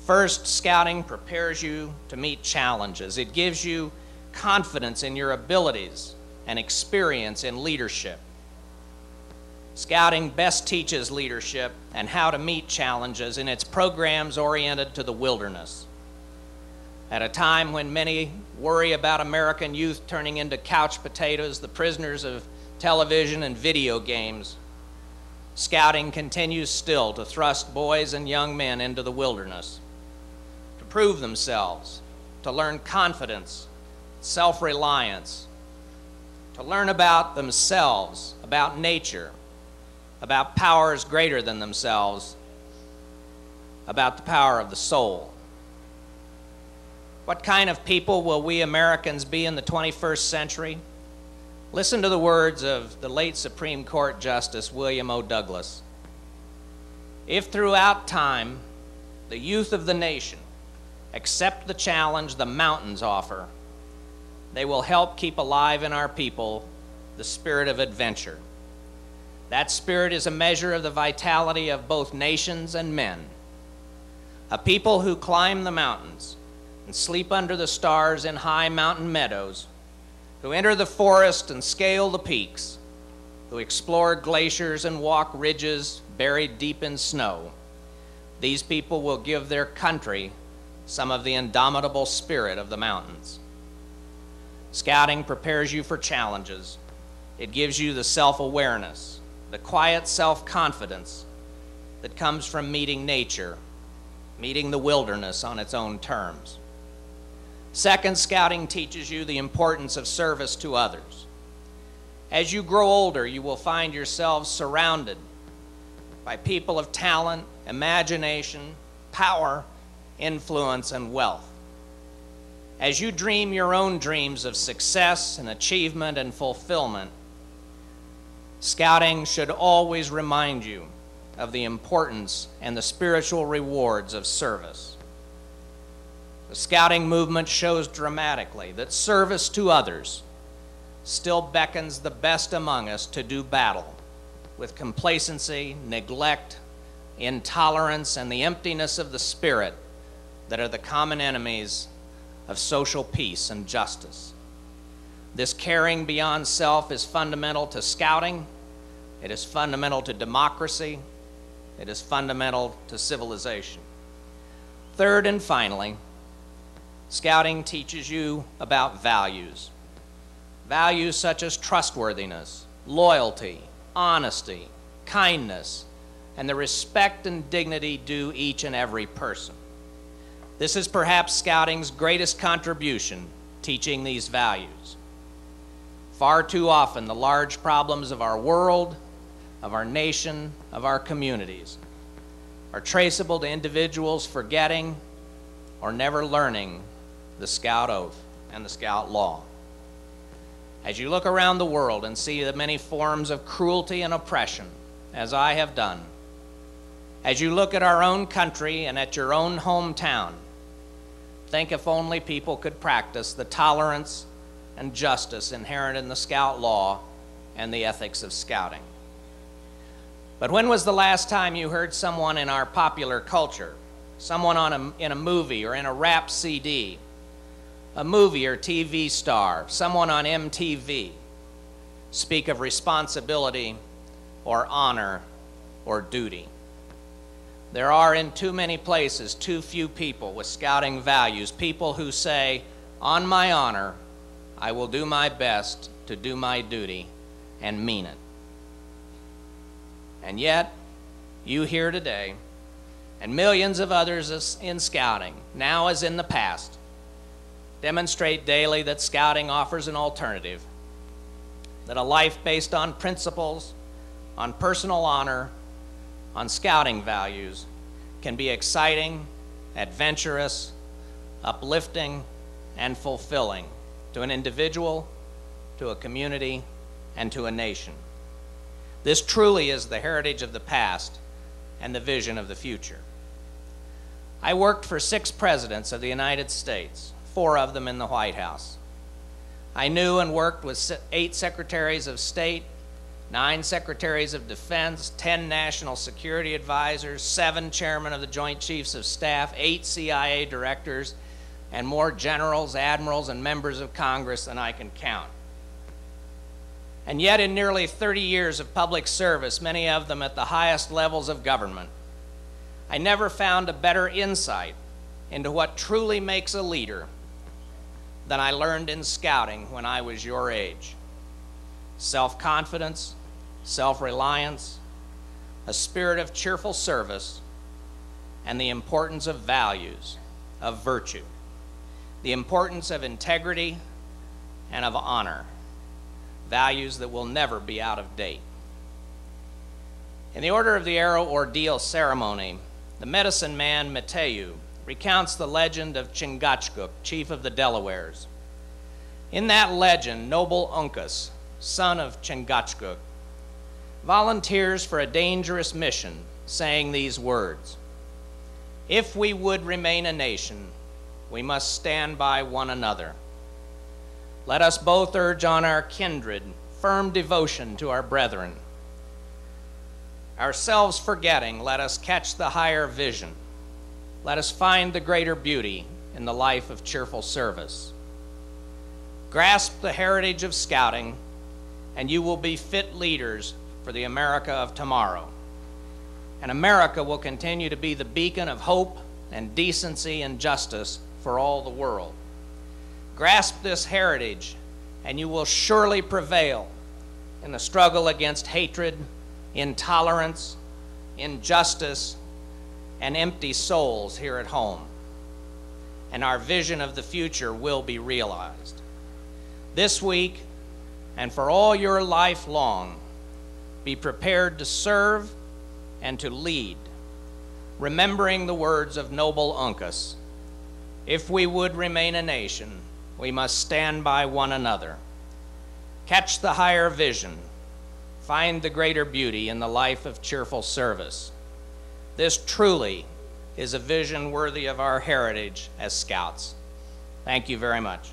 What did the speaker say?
First, scouting prepares you to meet challenges. It gives you confidence in your abilities and experience in leadership. Scouting best teaches leadership and how to meet challenges in its programs oriented to the wilderness. At a time when many worry about American youth turning into couch potatoes, the prisoners of television and video games, Scouting continues still to thrust boys and young men into the wilderness, to prove themselves, to learn confidence, self-reliance, to learn about themselves, about nature, about powers greater than themselves, about the power of the soul. What kind of people will we Americans be in the 21st century? Listen to the words of the late Supreme Court Justice William O. Douglas. If throughout time the youth of the nation accept the challenge the mountains offer, they will help keep alive in our people the spirit of adventure. That spirit is a measure of the vitality of both nations and men. A people who climb the mountains and sleep under the stars in high mountain meadows, who enter the forest and scale the peaks, who explore glaciers and walk ridges buried deep in snow. These people will give their country some of the indomitable spirit of the mountains. Scouting prepares you for challenges. It gives you the self-awareness, the quiet self-confidence that comes from meeting nature, meeting the wilderness on its own terms. Second, scouting teaches you the importance of service to others. As you grow older, you will find yourselves surrounded by people of talent, imagination, power, influence, and wealth. As you dream your own dreams of success and achievement and fulfillment, scouting should always remind you of the importance and the spiritual rewards of service. The scouting movement shows dramatically that service to others still beckons the best among us to do battle with complacency, neglect, intolerance, and the emptiness of the spirit that are the common enemies of social peace and justice. This caring beyond self is fundamental to scouting. It is fundamental to democracy. It is fundamental to civilization. Third and finally, scouting teaches you about values. Values such as trustworthiness, loyalty, honesty, kindness, and the respect and dignity due each and every person. This is perhaps scouting's greatest contribution, teaching these values. Far too often, the large problems of our world, of our nation, of our communities are traceable to individuals forgetting or never learning the Scout Oath and the Scout Law. As you look around the world and see the many forms of cruelty and oppression, as I have done, as you look at our own country and at your own hometown, think if only people could practice the tolerance and justice inherent in the Scout Law and the ethics of scouting. But when was the last time you heard someone in our popular culture, someone in a movie or in a rap CD, a movie or TV star, someone on MTV, speak of responsibility or honor or duty? There are in too many places too few people with scouting values, people who say, on my honor, I will do my best to do my duty and mean it. And yet, you here today, and millions of others in scouting, now as in the past, demonstrate daily that scouting offers an alternative, that a life based on principles, on personal honor, on scouting values can be exciting, adventurous, uplifting, and fulfilling to an individual, to a community, and to a nation. This truly is the heritage of the past and the vision of the future. I worked for 6 presidents of the United States, 4 of them in the White House. I knew and worked with 8 secretaries of state, 9 secretaries of defense, 10 national security advisors, 7 chairmen of the Joint Chiefs of Staff, 8 CIA directors, and more generals, admirals, and members of Congress than I can count. And yet, in nearly 30 years of public service, many of them at the highest levels of government, I never found a better insight into what truly makes a leader than I learned in scouting when I was your age. Self-confidence, self-reliance, a spirit of cheerful service, and the importance of values, of virtue, the importance of integrity and of honor, values that will never be out of date. In the Order of the Arrow Ordeal ceremony, the medicine man Mateu recounts the legend of Chingachgook, chief of the Delawares. In that legend, noble Uncas, son of Chingachgook, volunteers for a dangerous mission, saying these words: "If we would remain a nation, we must stand by one another. Let us both urge on our kindred firm devotion to our brethren. Ourselves forgetting, let us catch the higher vision. Let us find the greater beauty in the life of cheerful service. Grasp the heritage of scouting, and you will be fit leaders for the America of tomorrow. And America will continue to be the beacon of hope and decency and justice for all the world. Grasp this heritage, and you will surely prevail in the struggle against hatred, intolerance, injustice, and empty souls here at home. And our vision of the future will be realized. This week, and for all your life long, be prepared to serve and to lead, remembering the words of noble Uncas: if we would remain a nation, we must stand by one another. Catch the higher vision, find the greater beauty in the life of cheerful service. This truly is a vision worthy of our heritage as Scouts. Thank you very much.